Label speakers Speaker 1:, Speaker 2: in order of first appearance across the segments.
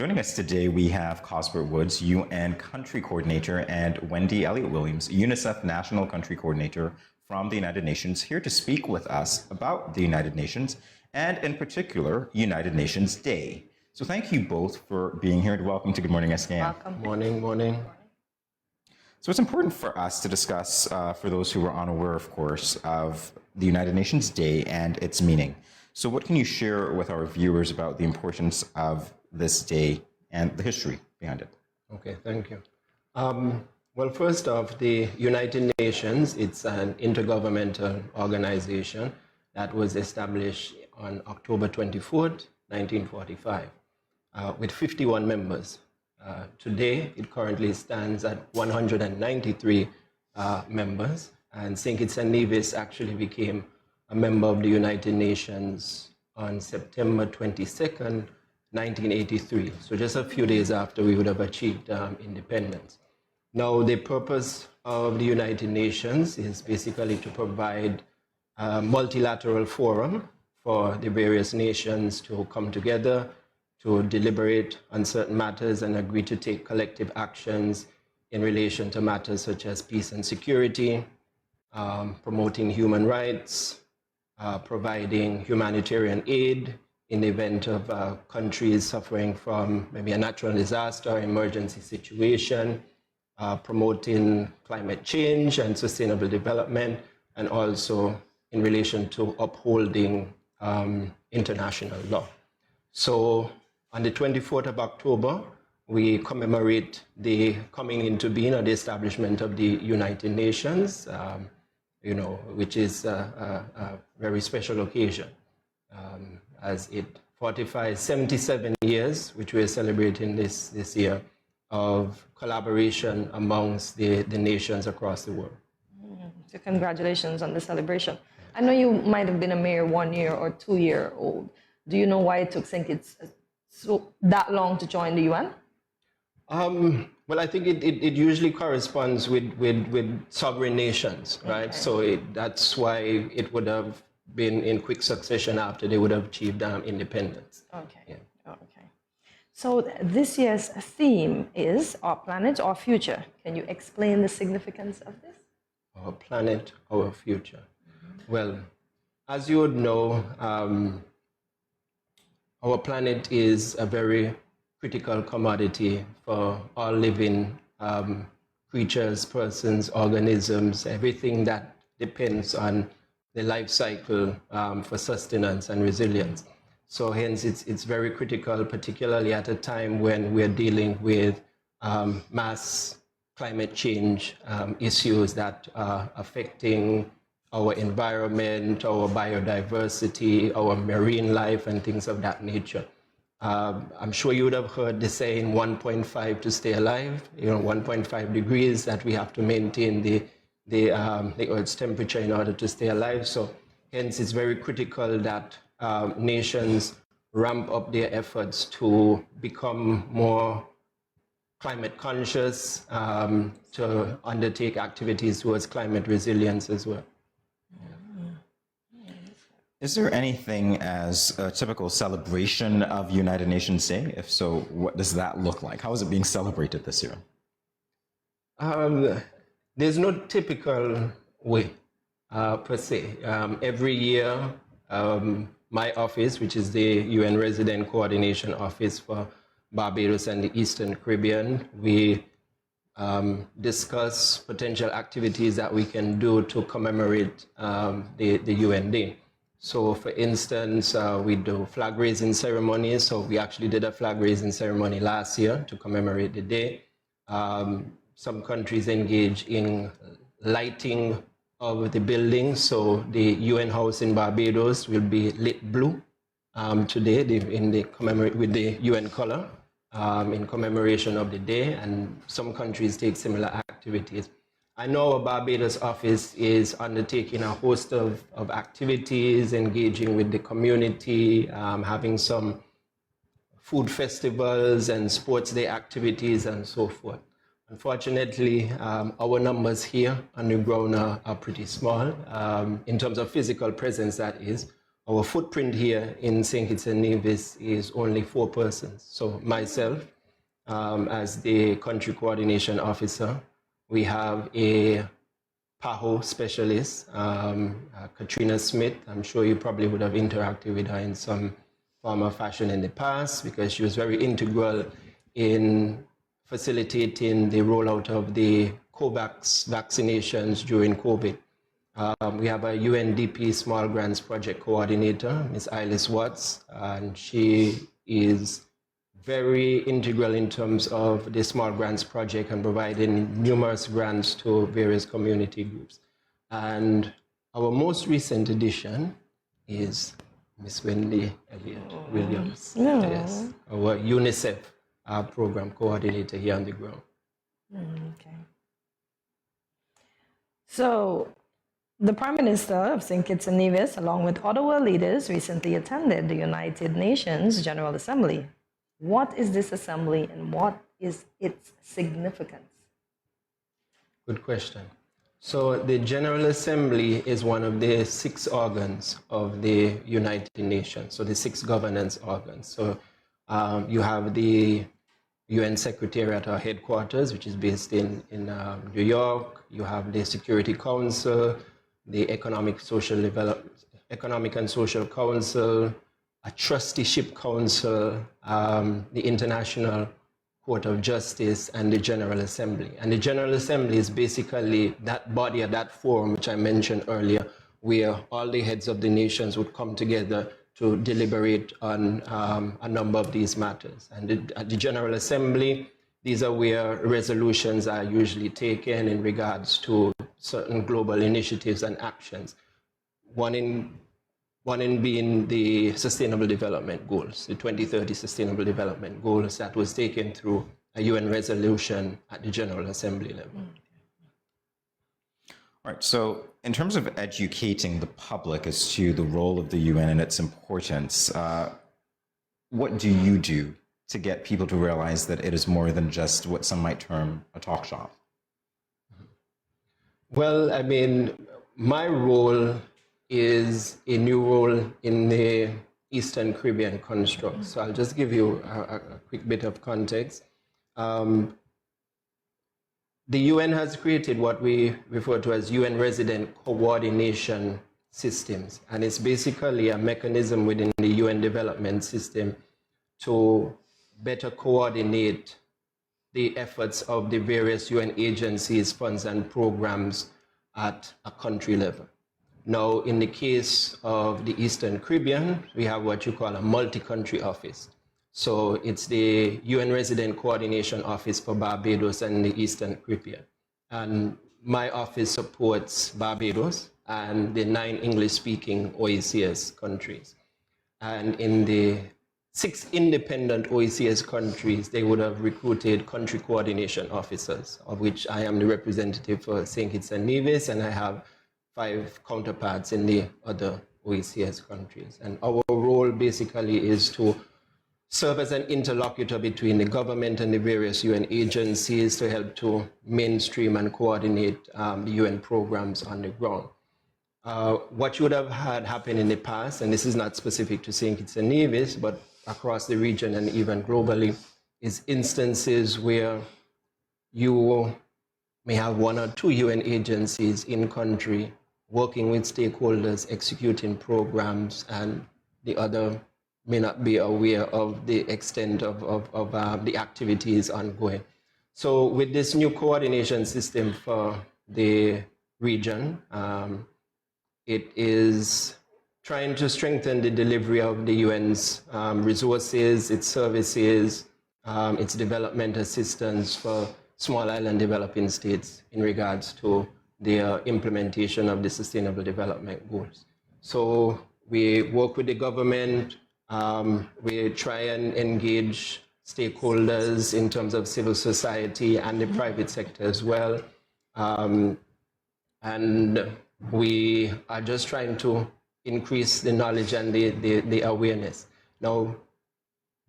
Speaker 1: Joining us today, we have Cosbert Woods, UN Country Coordinator, and Wendy Elliott Williams, UNICEF National Country Coordinator from the United Nations, here to speak with us about the United Nations and, in particular, United Nations Day. So thank you both for being here and welcome to Good Morning SKN.
Speaker 2: Welcome.
Speaker 3: Morning.
Speaker 1: So it's important for us to discuss, for those who are unaware, of course, of the United Nations Day and its meaning. So what can you share with our viewers about the importance of this day and the history behind it?
Speaker 3: Okay, thank you. Well, first off, the United Nations, it's an intergovernmental organization that was established on October 24th, 1945, with 51 members. Today, it currently stands at 193 members, and St. Kitts and Nevis actually became a member of the United Nations on September 22nd, 1983, so just a few days after we would have achieved independence. Now, the purpose of the United Nations is basically to provide a multilateral forum for the various nations to come together, to deliberate on certain matters and agree to take collective actions in relation to matters such as peace and security, promoting human rights, providing humanitarian aid in the event of countries suffering from maybe a natural disaster or emergency situation, promoting climate change and sustainable development, and also in relation to upholding international law. So on the 24th of October, we commemorate the coming into being or the establishment of the United Nations, which is a very special occasion, as it fortifies 77 years, which we're celebrating this year, of collaboration amongst the nations across the world.
Speaker 2: So congratulations on the celebration. I know you might have been a mere 1 year or 2 year old. Do you know why it took St. Kitts so that long to join the UN?
Speaker 3: Well, I think it usually corresponds with sovereign nations, right? Okay. So that's why it would have been in quick succession after they would have achieved independence.
Speaker 2: Okay. Yeah. Okay. So this year's theme is Our Planet, Our Future. Can you explain the significance of this?
Speaker 3: Our planet, our future. Mm-hmm. Well, as you would know, our planet is a very critical commodity for all living creatures, persons, organisms, everything that depends on the life cycle for sustenance and resilience. So hence it's very critical, particularly at a time when we're dealing with mass climate change issues that are affecting our environment, our biodiversity, our marine life, and things of that nature. I'm sure you would have heard the saying 1.5 to stay alive, 1.5 degrees that we have to maintain the Earth's temperature in order to stay alive. So hence it's very critical that nations ramp up their efforts to become more climate conscious, to undertake activities towards climate resilience as well.
Speaker 1: Is there anything as a typical celebration of United Nations Day? If so, what does that look like? How is it being celebrated this year?
Speaker 3: There's no typical way per se. Every year, my office, which is the UN Resident Coordination Office for Barbados and the Eastern Caribbean, we discuss potential activities that we can do to commemorate the UN Day. So, for instance, we do flag raising ceremonies. So we actually did a flag raising ceremony last year to commemorate the day. Some countries engage in lighting of the buildings. So the UN House in Barbados will be lit blue today with the UN color in commemoration of the day. And some countries take similar activities. I know our Barbados office is undertaking a host of activities, engaging with the community, having some food festivals and sports day activities and so forth. Unfortunately, our numbers here on the ground are pretty small in terms of physical presence, that is. our footprint here in St. Kitts and Nevis is only 4 persons. So myself, as the country coordination officer, we have a PAHO specialist, Katrina Smith. I'm sure you probably would have interacted with her in some form or fashion in the past because she was very integral in facilitating the rollout of the COVAX vaccinations during COVID. We have a UNDP Small Grants Project Coordinator, Ms. Eilis Watts, and she is very integral in terms of the Small Grants Project and providing numerous grants to various community groups. And our most recent addition is Ms. Wendy Elliott Williams, yes, our UNICEF program coordinator here on the ground.
Speaker 2: Okay. So, the Prime Minister of St. Kitts and Nevis, along with other world leaders, recently attended the United Nations General Assembly. What is this assembly and what is its significance?
Speaker 3: Good question. So the General Assembly is one of the 6 organs of the United Nations, so the 6 governance organs. So you have the UN Secretariat or headquarters, which is based in New York. You have the Security Council, the Economic and Social Council, a Trusteeship Council, the International Court of Justice, and the General Assembly. And the General Assembly is basically that body or that forum, which I mentioned earlier, where all the heads of the nations would come together to deliberate on a number of these matters. And at the General Assembly, these are where resolutions are usually taken in regards to certain global initiatives and actions. One in being the Sustainable Development Goals, the 2030 Sustainable Development Goals that was taken through a UN resolution at the General Assembly level.
Speaker 1: All right, so in terms of educating the public as to the role of the UN and its importance, what do you do to get people to realize that it is more than just what some might term a talk shop?
Speaker 3: Well, I mean, my role is a new role in the Eastern Caribbean construct. So I'll just give you a quick bit of context. The UN has created what we refer to as UN resident coordination systems. And it's basically a mechanism within the UN development system to better coordinate the efforts of the various UN agencies, funds, and programs at a country level. Now, in the case of the Eastern Caribbean, we have what you call a multi-country office. So it's the UN Resident Coordination Office for Barbados and the Eastern Caribbean. And my office supports Barbados and the 9 English-speaking OECS countries. And in the 6 independent OECS countries, they would have recruited country coordination officers, of which I am the representative for St. Kitts and Nevis, and I have 5 counterparts in the other OECS countries. And our role basically is to serve as an interlocutor between the government and the various UN agencies to help to mainstream and coordinate the UN programs on the ground. What you would have had happen in the past, and this is not specific to St. Kitts and Nevis, but across the region and even globally, is instances where you may have 1 or 2 UN agencies in country working with stakeholders, executing programs, and the other may not be aware of the extent of the activities ongoing. So with this new coordination system for the region, it is trying to strengthen the delivery of the UN's resources, its services, its development assistance for small island developing states in regards to their implementation of the Sustainable Development Goals. So we work with the government, we try and engage stakeholders in terms of civil society and the private sector as well. And we are just trying to increase the knowledge and the awareness. Now,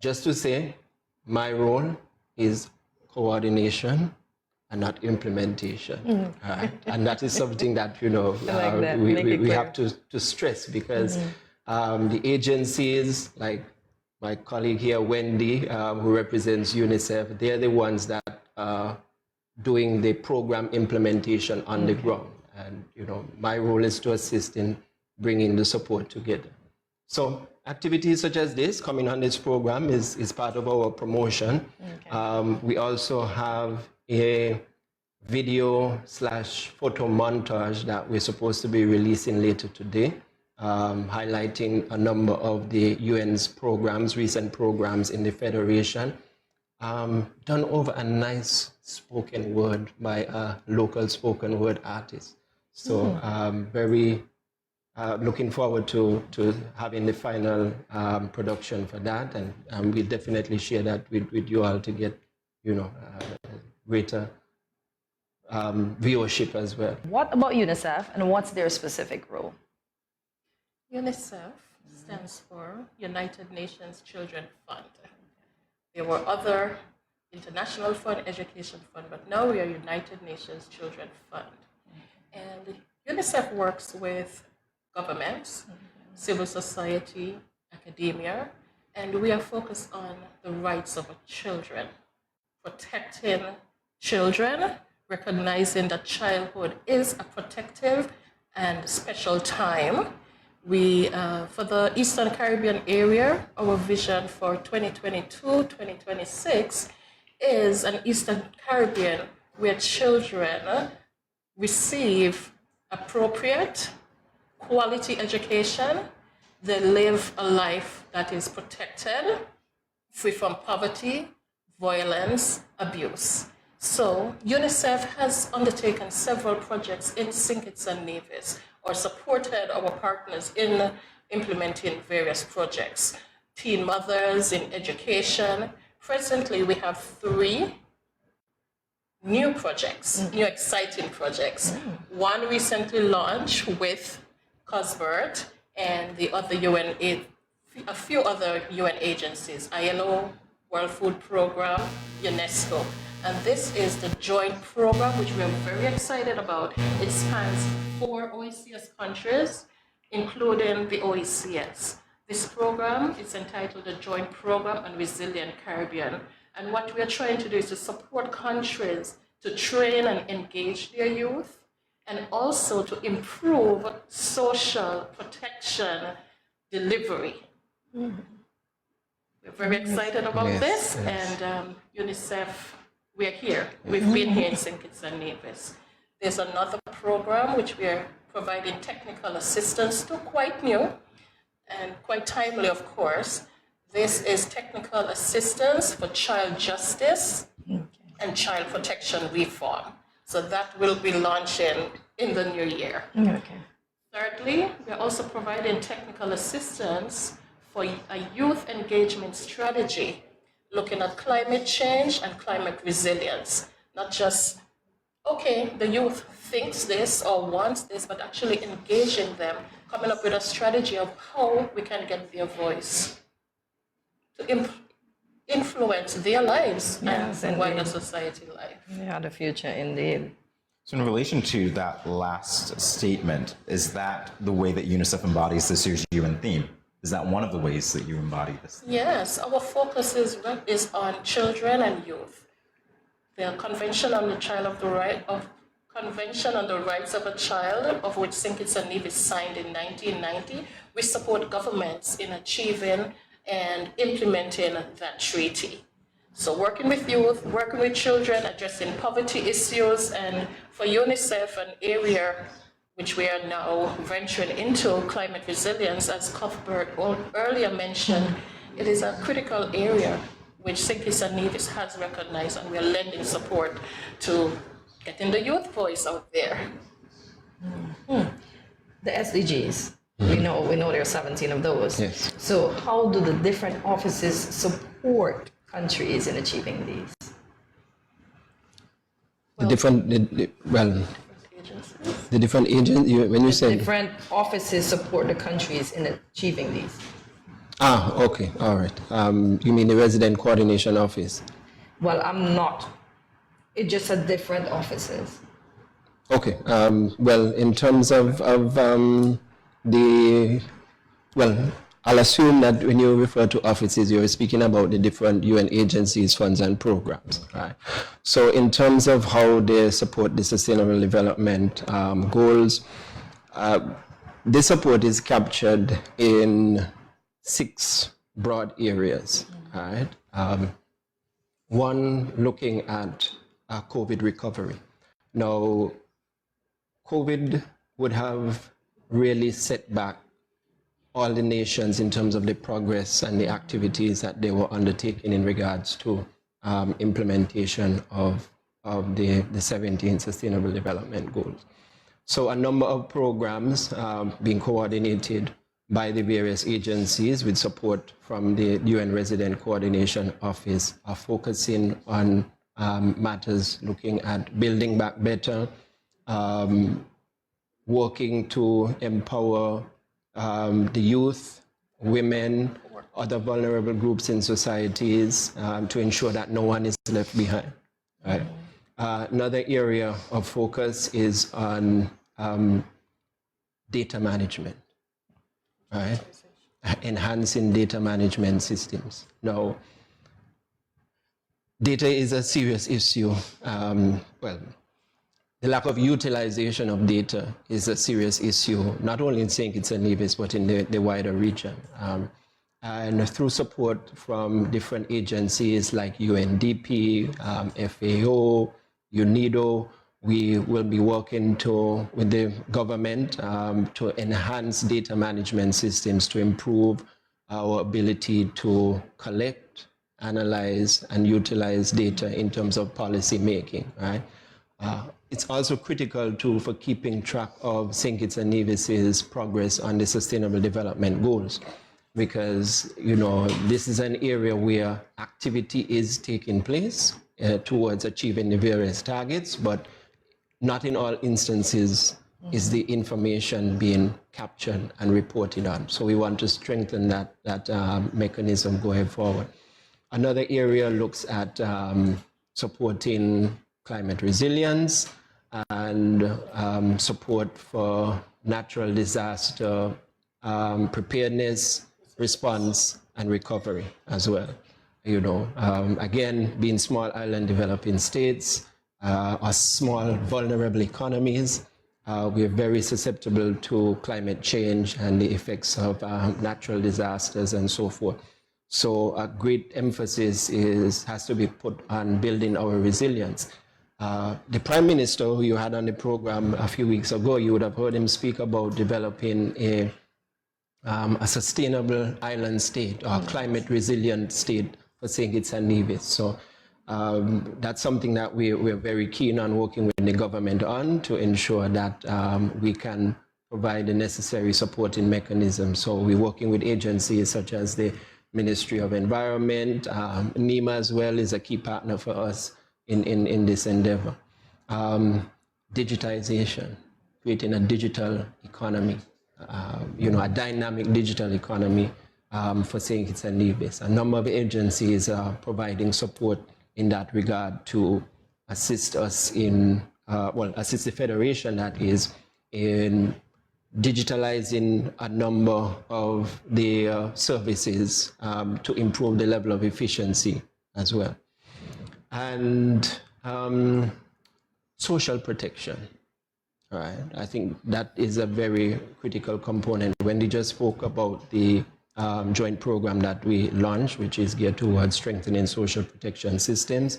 Speaker 3: just to say, my role is coordination and not implementation. And that is something that, you know, we have to stress because The agencies, like my colleague here, Wendy, who represents UNICEF, they're the ones that are doing the program implementation on the ground. And, you know, my role is to assist in bringing the support together. So activities such as this, coming on this program, is part of our promotion. We also have a video/photo montage that we're supposed to be releasing later today, highlighting a number of the UN's programs, recent programs in the Federation, done over a nice spoken word by a local spoken word artist. So very looking forward to having the final production for that, and we definitely share that with you all to get, you know, greater viewership as well.
Speaker 2: What about UNICEF and what's their specific role?
Speaker 4: UNICEF stands for United Nations Children Fund. There were other international fund, education fund, but now we are United Nations Children Fund. And UNICEF works with governments, civil society, academia, and we are focused on the rights of children, protecting children, recognizing that childhood is a protective and special time. We, for the Eastern Caribbean area, our vision for 2022-2026 is an Eastern Caribbean where children receive appropriate, quality education, they live a life that is protected, free from poverty, violence, abuse. So UNICEF has undertaken several projects in St. Kitts and Nevis, or supported our partners in implementing various projects. Teen mothers in education. Presently, we have 3 new projects, new exciting projects. One recently launched with Cosbert and the other a few other UN agencies, ILO, World Food Program, UNESCO. And this is the joint program, which we are very excited about. It spans 4 OECS countries, including the OECS. This program is entitled the Joint Program on Resilient Caribbean. And what we are trying to do is to support countries to train and engage their youth, and also to improve social protection delivery. We're very excited about this, and UNICEF, we're here. We've been here in St. Kitts and Nevis. There's another program which we are providing technical assistance to, quite new and quite timely, of course. This is technical assistance for child justice and child protection reform. So that will be launching in the new year. Thirdly, we're also providing technical assistance for a youth engagement strategy, looking at climate change and climate resilience. Not just, okay, the youth thinks this or wants this, but actually engaging them, coming up with a strategy of how we can get their voice to influence their lives and wider society life.
Speaker 2: Yeah, the future indeed.
Speaker 1: So in relation to that last statement, is that the way that UNICEF embodies this year's UN theme? Is that one of the ways that you embody this?
Speaker 4: Yes, our focus is on children and youth. The Convention on the Convention on the Rights of a Child, of which St. Kitts and Nevis signed in 1990, we support governments in achieving and implementing that treaty. So working with youth, working with children, addressing poverty issues, and for UNICEF, an area which we are now venturing into, climate resilience, as Cuthbert earlier mentioned, it is a critical area which St. Kitts and Nevis has recognized, and we are lending support to getting the youth voice out there.
Speaker 2: The SDGs, we know there are 17 of those.
Speaker 3: Yes.
Speaker 2: So how do the different offices support countries in achieving these?
Speaker 3: The different agents, when you say...
Speaker 2: Different offices support the countries in achieving these.
Speaker 3: Okay, all right. You mean the resident coordination office?
Speaker 2: Well, I'm not. It just said different offices.
Speaker 3: Okay. Well, in terms of the Well, I'll assume that when you refer to offices, you're speaking about the different UN agencies, funds, and programs, right? So in terms of how they support the Sustainable Development Goals, this support is captured in 6 broad areas, right? One, looking at COVID recovery. Now, COVID would have really set back all the nations in terms of the progress and the activities that they were undertaking in regards to implementation of the 17 Sustainable Development Goals. So a number of programs being coordinated by the various agencies with support from the UN Resident Coordination Office are focusing on matters looking at building back better, working to empower the youth, women, other vulnerable groups in societies to ensure that no one is left behind. Right? Another area of focus is on data management, right? Enhancing data management systems. Now, data is a serious issue. Well, the lack of utilization of data is a serious issue, not only in St. Kitts and Nevis, but in the wider region. And through support from different agencies like UNDP, FAO, UNIDO, we will be working with the government to enhance data management systems to improve our ability to collect, analyze, and utilize data in terms of policy making, right? It's also critical too for keeping track of St. Kitts and Nevis's progress on the Sustainable Development Goals, because this is an area where activity is taking place towards achieving the various targets, but not in all instances is the information being captured and reported on. So we want to strengthen that mechanism going forward. Another area looks at supporting climate resilience and support for natural disaster preparedness, response, and recovery as well. Again, being small island developing states or small vulnerable economies, we are very susceptible to climate change and the effects of natural disasters and so forth. So a great emphasis has to be put on building our resilience. The Prime Minister who you had on the program a few weeks ago, you would have heard him speak about developing a sustainable island state or climate resilient state for St. Kitts and Nevis. So that's something that we're very keen on working with the government on to ensure that we can provide the necessary supporting mechanisms. So we're working with agencies such as the Ministry of Environment. NEMA as well is a key partner for us in this endeavor. Digitization, creating a digital economy, a dynamic digital economy for St. Kitts and Nevis. A number of agencies are providing support in that regard to assist us assist the Federation, that is, in digitalizing a number of the services to improve the level of efficiency as well. And social protection, right? I think that is a very critical component. Wendy just spoke about the joint program that we launched, which is geared towards strengthening social protection systems.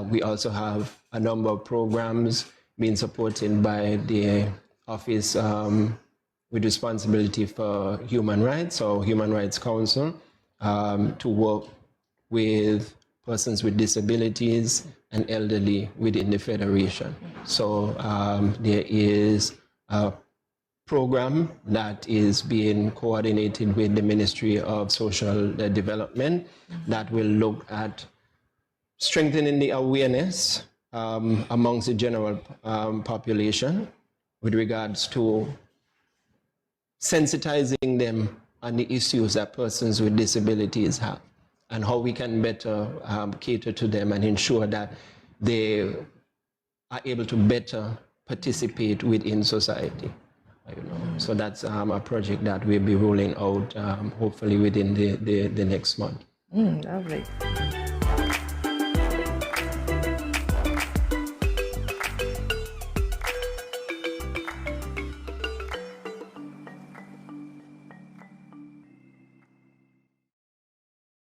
Speaker 3: We also have a number of programs being supported by the Office with responsibility for human rights, or Human Rights Council, to work with persons with disabilities and elderly within the Federation. So there is a program that is being coordinated with the Ministry of Social Development that will look at strengthening the awareness amongst the general population with regards to sensitizing them on the issues that persons with disabilities have, and how we can better cater to them and ensure that they are able to better participate within society. So that's a project that we'll be rolling out hopefully within the next month.
Speaker 2: Lovely.